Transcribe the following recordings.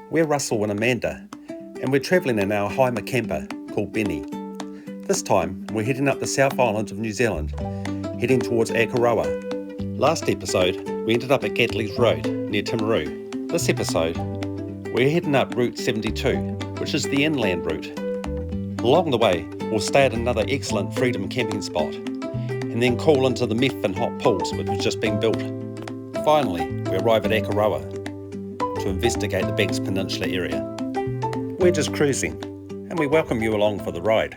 We're Russell and Amanda, and we're travelling in our Haima camper called Benny. This time, we're heading up the South Island of New Zealand, heading towards Akaroa. Last episode, we ended up at Gatley's Road, near Timaru. This episode, we're heading up Route 72, which is the inland route. Along the way, we'll stay at another excellent freedom camping spot, and then call into the Methven hot pools, which was just being built. Finally, we arrive at Akaroa to investigate the Banks Peninsula area. We're just cruising, and we welcome you along for the ride.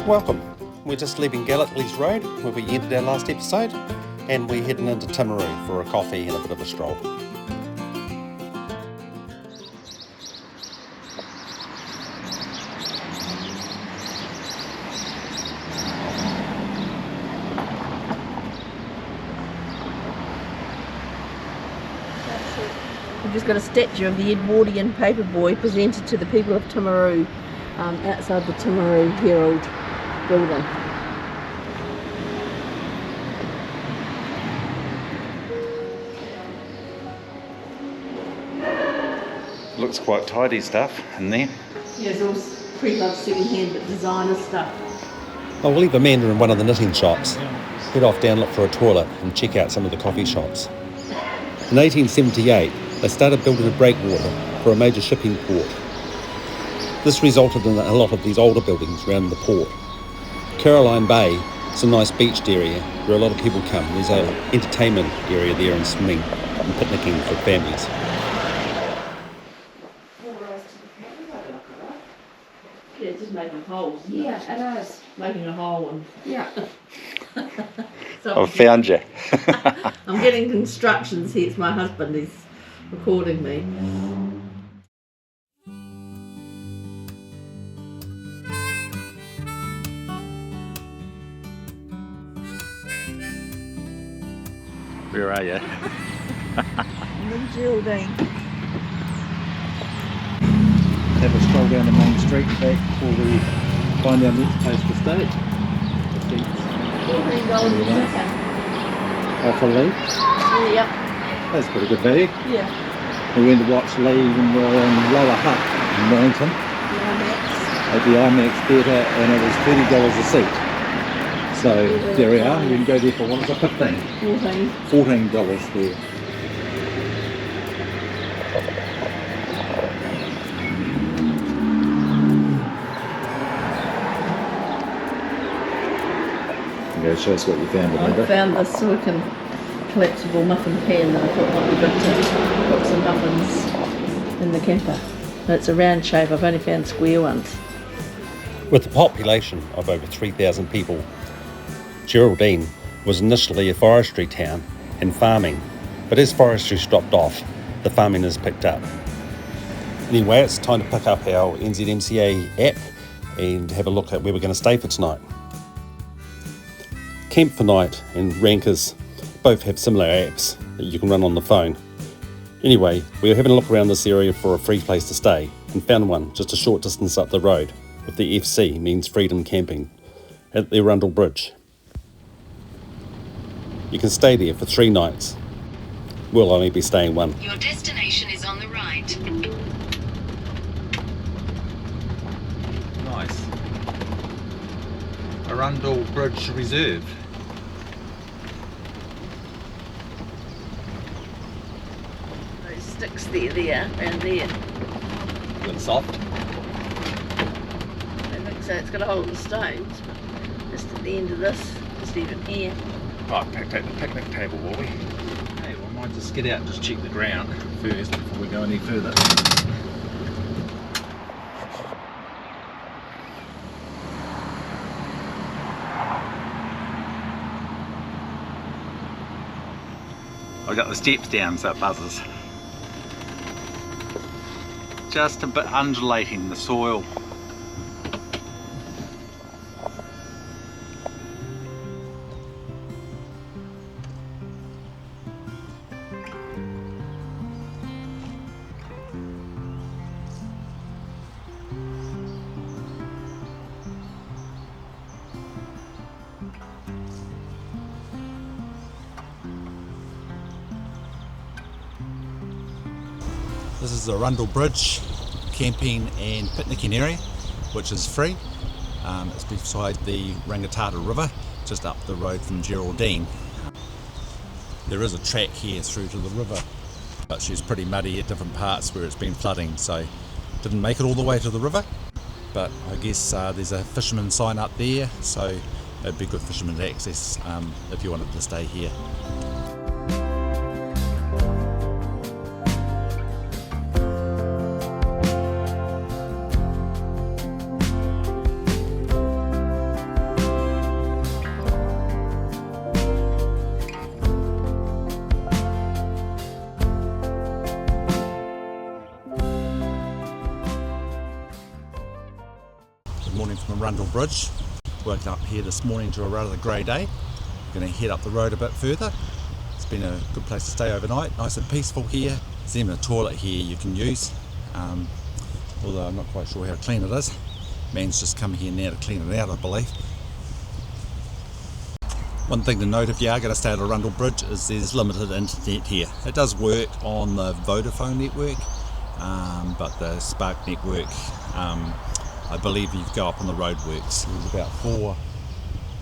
Welcome. We're just leaving Gatley's Road, where we ended our last episode, and we're heading into Timaru for a coffee and a bit of a stroll. We've just got a statue of the Edwardian paperboy presented to the people of Timaru outside the Timaru Herald building. Looks quite tidy stuff in there. Yeah, it's all pre-loved second-hand but designer stuff. I'll leave Amanda in one of the knitting shops, head off down, look for a toilet and check out some of the coffee shops. In 1878, they started building a breakwater for a major shipping port. This resulted in a lot of these older buildings around the port. Caroline Bay is a nice beached area where a lot of people come. There's an entertainment area there and swimming and picnicking for families. Yeah, it's just making holes. Yeah, it is. Making a hole and Yeah. so I've found you. I'm getting instructions here. It's my husband. He's recording me. Where are you? I'm in Geraldine. Have a stroll down the main street and back before we find our next place to stay. $14 Off a leaf. Yep. That's pretty good value. Yeah. We went to watch Lee in the lower hut in Wellington at the IMAX theatre, and it was $30 a seat. So there we are. We can go there for what was it, 15? $14 there. Go show us what you found, Amanda. I found this silicon collapsible muffin pan that I thought might be good to cook some muffins in the camper. It's a round shape. I've only found square ones. With a population of over 3,000 people, Geraldine was initially a forestry town and farming, but as forestry's dropped off, the farming has picked up. Anyway, it's time to pick up our NZMCA app and have a look at where we're going to stay for tonight. Camp for Night and Rankers both have similar apps that you can run on the phone. Anyway, we were having a look around this area for a free place to stay and found one just a short distance up the road with the FC, means Freedom Camping, at the Arundel Bridge. You can stay there for 3 nights. We'll only be staying 1. Your destination is on the right. Nice. Arundel Bridge Reserve. Those sticks there, and there. Looks soft. I think so. It's got a hole in the stones, but just at the end of this, just even here. Oh, take the picnic table, will we? Hey, well, I might just get out and just check the ground first before we go any further. I've got the steps down so it buzzes. just a bit undulating, the soil. This is the Arundel Bridge camping and picnicking area, which is free. It's beside the Rangitata River, just up the road from Geraldine. There is a track here through to the river, but she's pretty muddy at different parts where it's been flooding, so didn't make it all the way to the river. But I guess there's a fisherman sign up there, so it'd be good fisherman access if you wanted to stay here. Morning from Arundel Bridge. Woken up here this morning to a rather grey day. Going to head up the road a bit further. It's been a good place to stay overnight, nice and peaceful here. There's even a toilet here you can use, although I'm not quite sure how clean it is. Man's just come here now to clean it out, I believe. One thing to note if you are going to stay at Arundel Bridge is there's limited internet here. It does work on the Vodafone network, but the Spark network, I believe you go up on the roadworks. There was about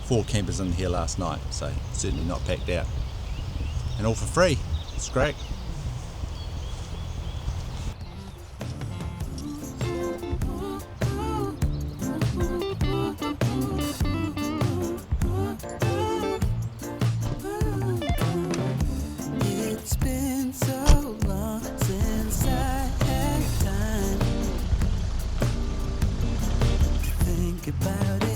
four campers in here last night, so certainly not packed out. And all for free. It's great. It's been so long since I had time to think about it.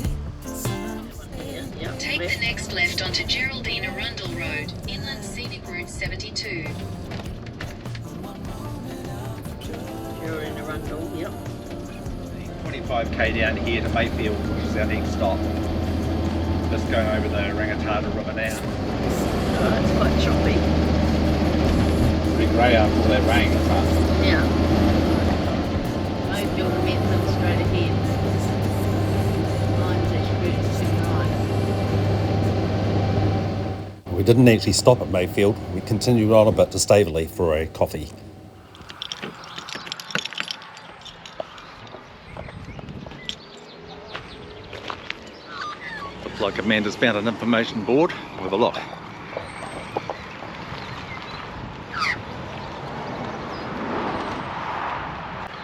Take the next left onto Geraldine Arundel Road, Inland Scenic Route 72. Geraldine Arundel, yep. 25k down here to Mayfield, which is our next stop. Just going over the Rangitata River now. Oh, it's quite choppy. Pretty grey after all that rain, isn't it? Yeah. Mayfield and Methven straight ahead. Mine's actually really too. We didn't actually stop at Mayfield. We continued on a bit to Staveley for a coffee. Looks like Amanda's found an information board. We'll have a look.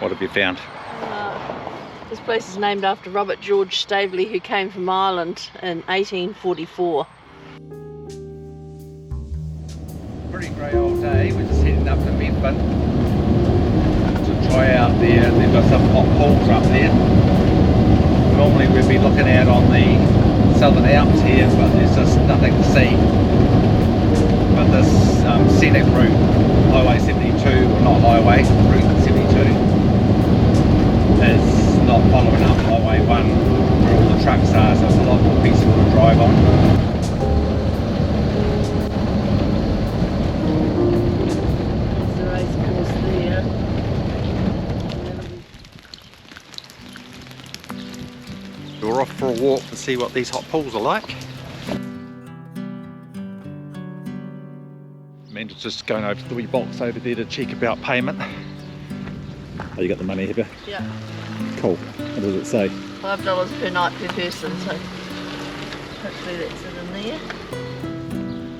What have you found? This place is named after Robert George Staveley, who came from Ireland in 1844. Pretty grey old day. We're just heading up to Methven to try out there. They've got some hot pools up there. Normally we'd be looking out on the Southern Alps here, but there's just nothing to see. But this scenic route, Highway 72, or not highway, Route 72, is not following up Highway 1 where all the trucks are, so it's a lot more peaceful to drive on. There's the race course there. We're off for a walk to see what these hot pools are like. Amanda's just going over to the wee box over there to check about payment. Oh, you got the money, have you? Yeah, Cool. What does it say? $5 per night per person, so hopefully that's it in there.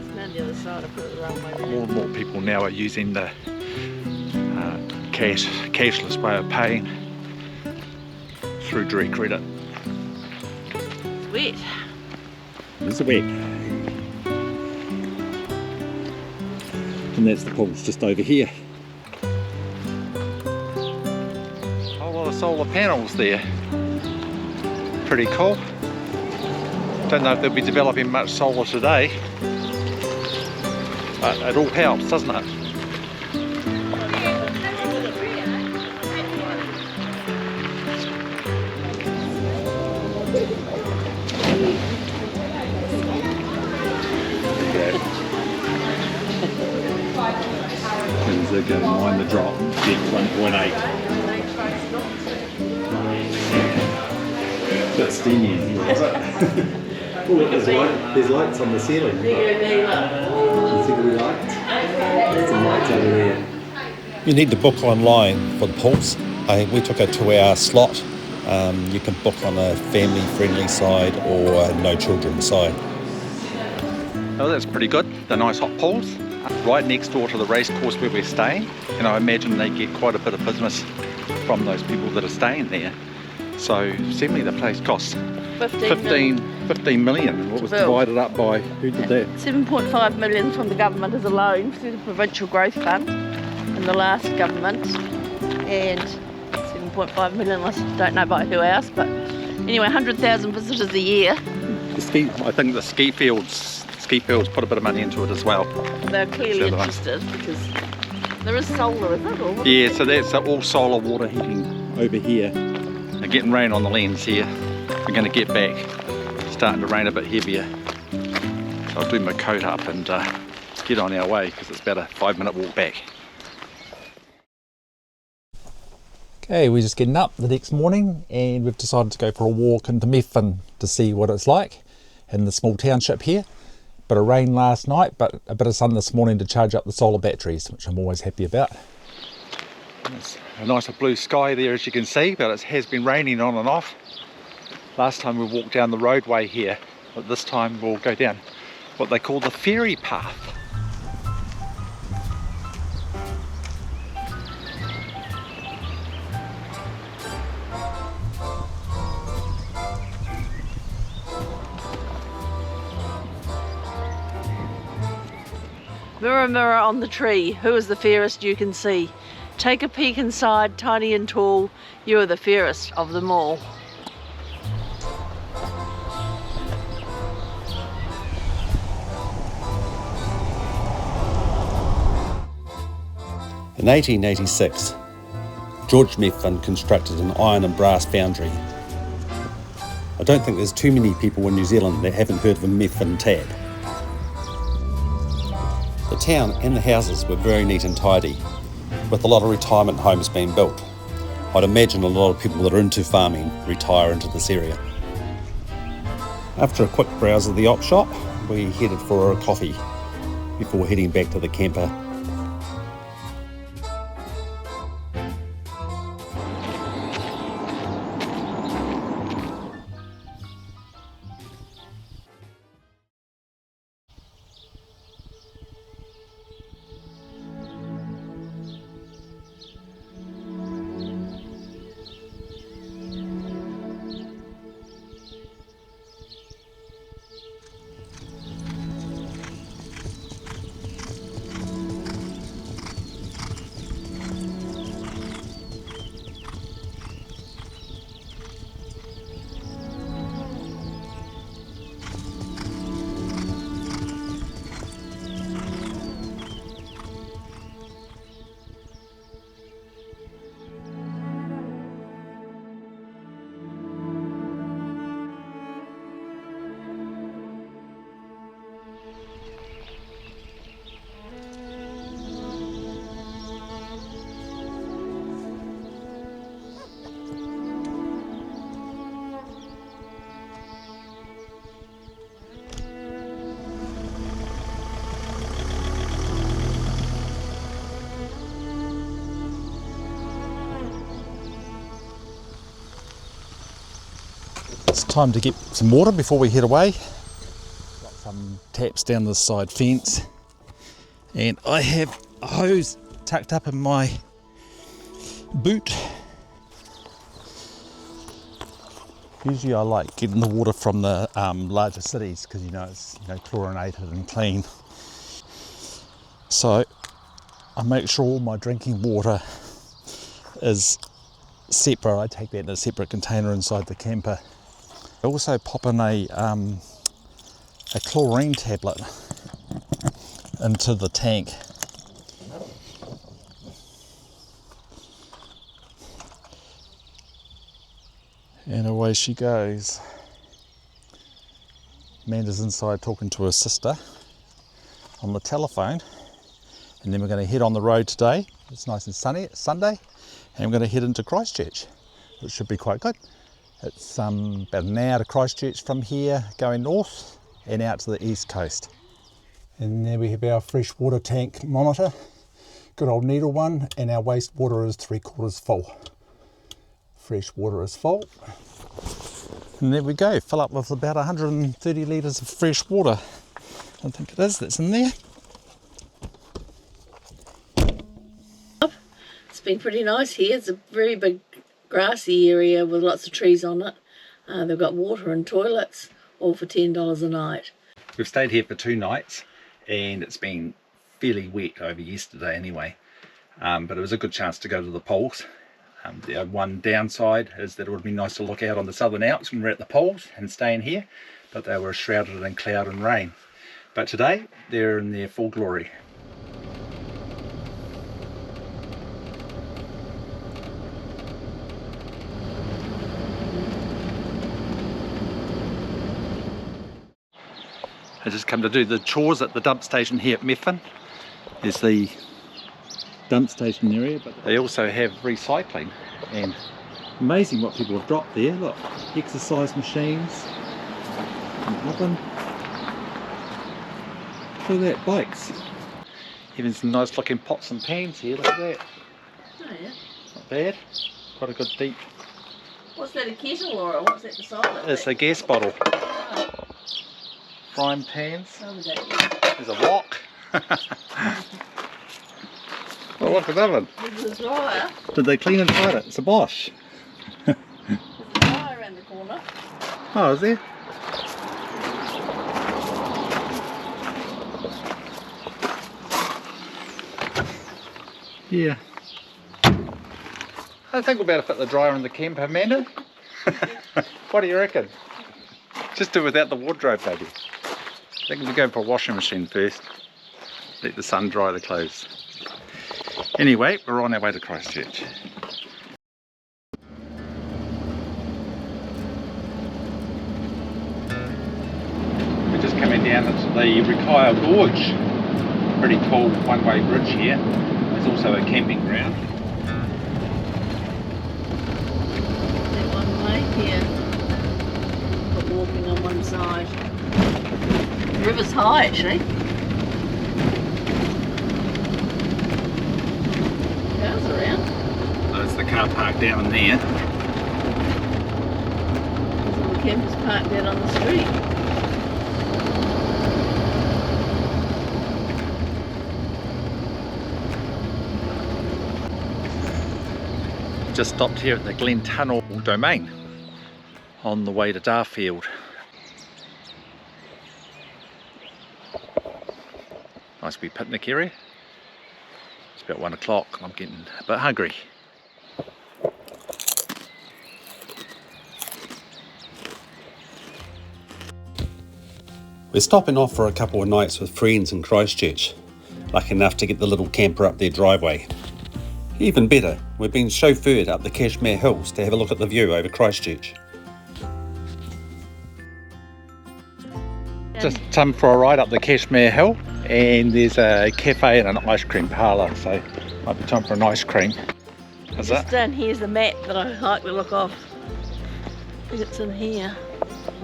It's around the other side, I put it the wrong way More around. and more people now are using the cashless way of paying through direct credit. It's wet. It's wet. And that's the pools just over here. A lot of solar panels there. Pretty cool. Don't know if they'll be developing much solar today, but it all helps, doesn't it? don't mind the drop. Depth 1.8. Bit steamy in here, was it? Oh, look, there's lights on the ceiling. You see the lights? There's some lights over there. You need to book online for the pools. We took a 2-hour slot. You can book on a family-friendly side or a no children side. Oh, that's pretty good. The nice hot pools. Right next door to the race course where we're staying. And I imagine they get quite a bit of business from those people that are staying there. So certainly the place costs 15 million. What was divided up by? Who did that? 7.5 million from the government as a loan through the Provincial Growth Fund in the last government, and 7.5 million, I don't know by who else, but anyway, 100,000 visitors a year. I think the ski fields put a bit of money into it as well. They're clearly interested because there is solar, isn't it? Or yeah, so that's all solar water heating over here. They're getting rain on the lens here. We're going to get back. It's starting to rain a bit heavier. So I'll do my coat up and get on our way because it's about a 5-minute walk back. Okay, we're just getting up the next morning and we've decided to go for a walk into Methven to see what it's like in the small township here. Bit of rain last night, but a bit of sun this morning to charge up the solar batteries, which I'm always happy about. There's a nicer blue sky there as you can see, but it has been raining on and off. Last time we walked down the roadway here, but this time we'll go down what they call the ferry path. Mirror, mirror on the tree, who is the fairest you can see? Take a peek inside, tiny and tall, you are the fairest of them all. In 1886, George Methven constructed an iron and brass foundry. I don't think there's too many people in New Zealand that haven't heard of a Methven tab. The town and the houses were very neat and tidy, with a lot of retirement homes being built. I'd imagine a lot of people that are into farming retire into this area. After a quick browse of the op shop, we headed for a coffee before heading back to the camper. It's time to get some water before we head away. Got some taps down this side fence, and I have a hose tucked up in my boot. Usually I like getting the water from the larger cities because it's chlorinated and clean. So I make sure all my drinking water is separate. I take that in a separate container inside the camper. I also pop in a chlorine tablet into the tank. And away she goes. Amanda's inside talking to her sister on the telephone, and then we're going to head on the road today It's nice and sunny. It's Sunday, and I'm going to head into Christchurch, which should be quite good. It's about an hour to Christchurch from here, going north and out to the east coast. And there we have our fresh water tank monitor, good old needle one, and our wastewater is 3/4 full. Fresh water is full. And there we go, fill up with about 130 litres of fresh water. I think it is, that's in there. It's been pretty nice here. It's a very big grassy area with lots of trees on it. They've got water and toilets, all for $10 a night. We've stayed here for 2 nights and it's been fairly wet over yesterday anyway, but it was a good chance to go to the pools. The one downside is that it would be nice to look out on the Southern Alps when we're at the pools and staying here, but they were shrouded in cloud and rain. But today they're in their full glory. I just come to do the chores at the dump station here at Methven. There's the dump station area, but they also have recycling, and amazing what people have dropped there. Look, exercise machines, an oven, look at that, bikes, even some nice looking pots and pans here. Look at that. Oh yeah. Not bad. Quite a good deep. What's that, a kettle or what's that beside it? It's a gas bottle. Oh, Frying pans. oh, that. There's a wok. Oh, look at that one. There's a dryer. Did they clean and tidy it? It's a Bosch. There's a dryer around the corner. Oh, is there? Yeah. I think we'll better fit the dryer in the camper, Amanda. What do you reckon? Just do without the wardrobe, baby. I think we're going for a washing machine first. Let the sun dry the clothes. Anyway, we're on our way to Christchurch. We're just coming down into the Rikaya Gorge. Pretty cool one-way bridge here. There's also a camping ground. That one way here. But walking on one side. The river's high actually. Cars around. There's the car park down there. There's all the campers parked out on the street. Just stopped here at the Glen Tunnel Domain on the way to Darfield. Nice wee picnic area. It's about 1 o'clock and I'm getting a bit hungry. We're stopping off for a couple of nights with friends in Christchurch. Lucky enough to get the little camper up their driveway. Even better, we've been chauffeured up the Cashmere Hills to have a look at the view over Christchurch. Just come for a ride up the Cashmere Hill and there's a cafe and an ice cream parlour, so might be time for an ice cream. Is Just that? down here's the map that I like the look of. I think it's in here.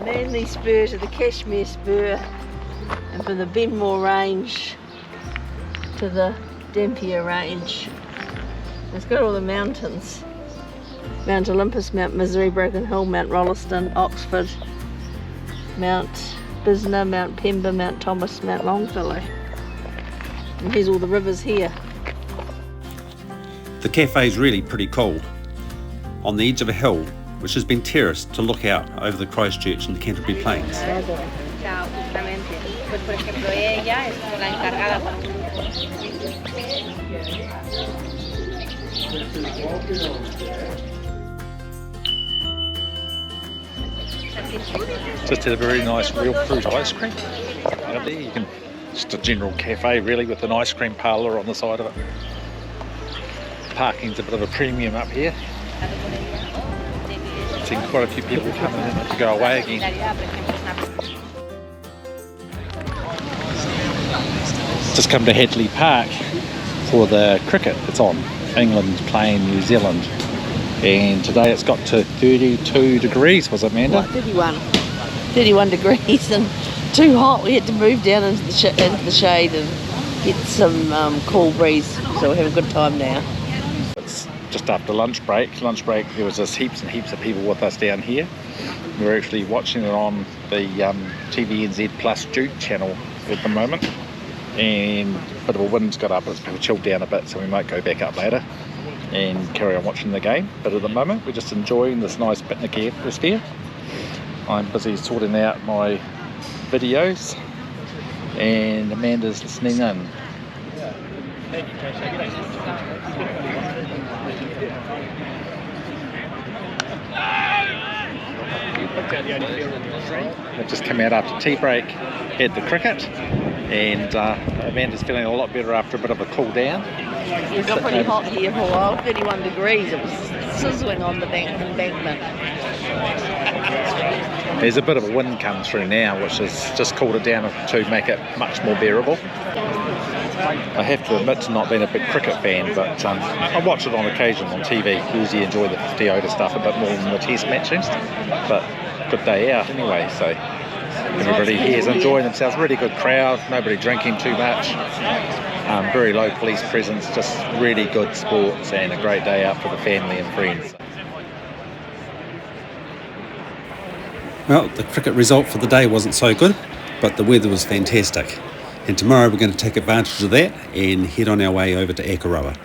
Manly Spur to the Cashmere Spur, and from the Benmore Range to the Dampier Range. It's got all the mountains. Mount Olympus, Mount Misery, Broken Hill, Mount Rolleston, Oxford, Mount Bisna, Mount Pemba, Mount Thomas, Mount Longfellow. And here's all the rivers here. The cafe's really pretty cool. On the edge of a hill, which has been terraced to look out over the Christchurch and the Canterbury Plains. Chao, justamente. Pues por ejemplo ella es la encargada. Just had a very nice real fruit ice cream out there. You can, just a general cafe really with an ice cream parlour on the side of it. Parking's a bit of a premium up here. I've seen quite a few people coming in to go away again. Just come to Hadley Park for the cricket. It's on. England playing New Zealand. And today it's got to 32 degrees, was it, Amanda? What, 31 degrees and too hot. We had to move down into the shade and get some cool breeze, so we're having a good time now. It's just after lunch break. There was just heaps and heaps of people with us down here. We're actually watching it on the TVNZ Plus Duke channel at the moment, and a bit of a wind's got up. It's chilled down a bit, so we might go back up later and carry on watching the game. But at the moment we're just enjoying this nice picnic atmosphere. I'm busy sorting out my videos and Amanda's listening in. We've just come out after tea break at the cricket, and Amanda's feeling a lot better after a bit of a cool down. It got pretty hot here for a while, 31 degrees. It was sizzling on the embankment. There's a bit of a wind come through now, which has just cooled it down to make it much more bearable. I have to admit to not being a big cricket fan, but I watch it on occasion on TV. Usually enjoy the 50 over stuff a bit more than the test matches, but good day out anyway, so everybody here is enjoying themselves. Really good crowd, nobody drinking too much, very low police presence, just really good sports and a great day out for the family and friends. Well, the cricket result for the day wasn't so good, but the weather was fantastic. And tomorrow we're going to take advantage of that and head on our way over to Akaroa.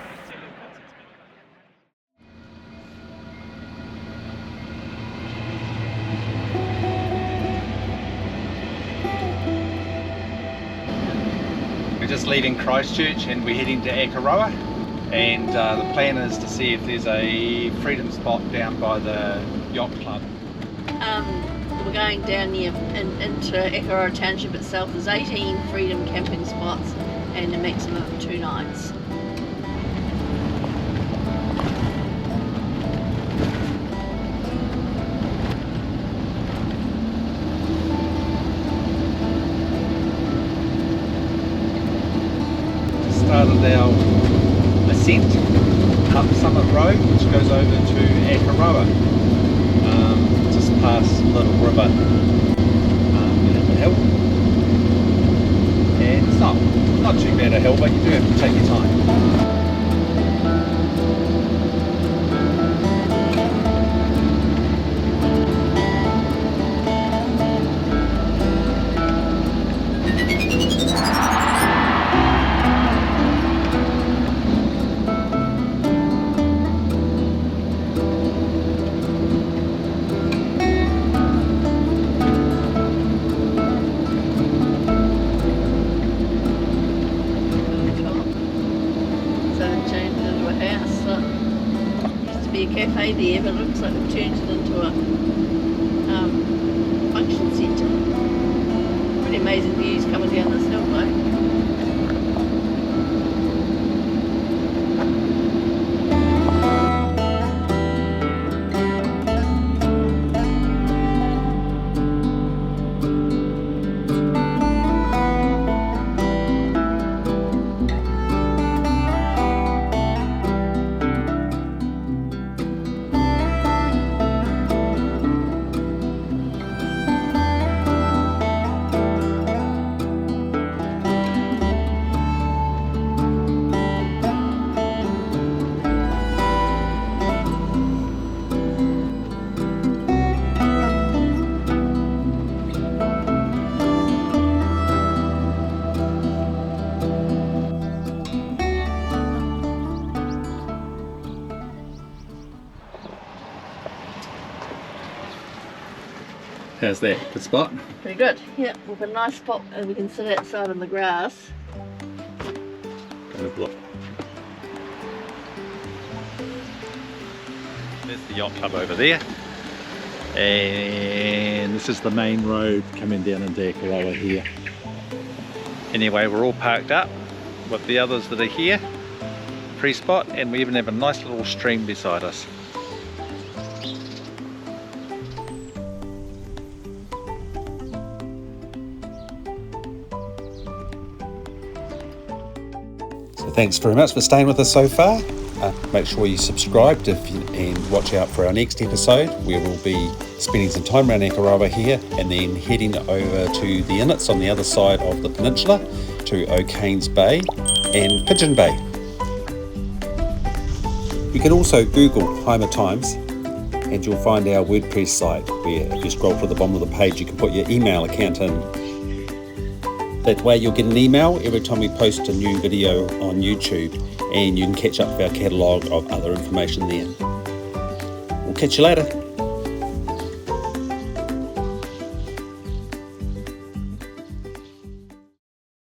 We're just leaving Christchurch and we're heading to Akaroa, and the plan is to see if there's a freedom spot down by the yacht club. We're going down here into Akaroa Township itself. There's 18 freedom camping spots and a maximum of 2 nights. Started our ascent up Summit Road, which goes over to Akaroa, just past Little River, there's a hill, and it's not too bad a hill, but you do have to take your time. Cafe there, but it looks like they've turned it into a function centre. Pretty amazing views coming down this hill though. How's that? Good spot? Pretty good. Yeah, we've got a nice spot and we can sit outside in the grass. There's the yacht club over there, and this is the main road coming down into Akaroa here. Anyway, we're all parked up with the others that are here, free spot, and we even have a nice little stream beside us. So Thanks very much for staying with us so far. Make sure you subscribe and watch out for our next episode, where we'll be spending some time around Akaroa here and then heading over to the inlets on the other side of the peninsula to O'Kane's Bay and Pigeon Bay. You can also Google Haima Times and you'll find our WordPress site, where if you scroll to the bottom of the page you can put your email account in. That way you'll get an email every time we post a new video on YouTube, and you can catch up with our catalogue of other information there. We'll catch you later.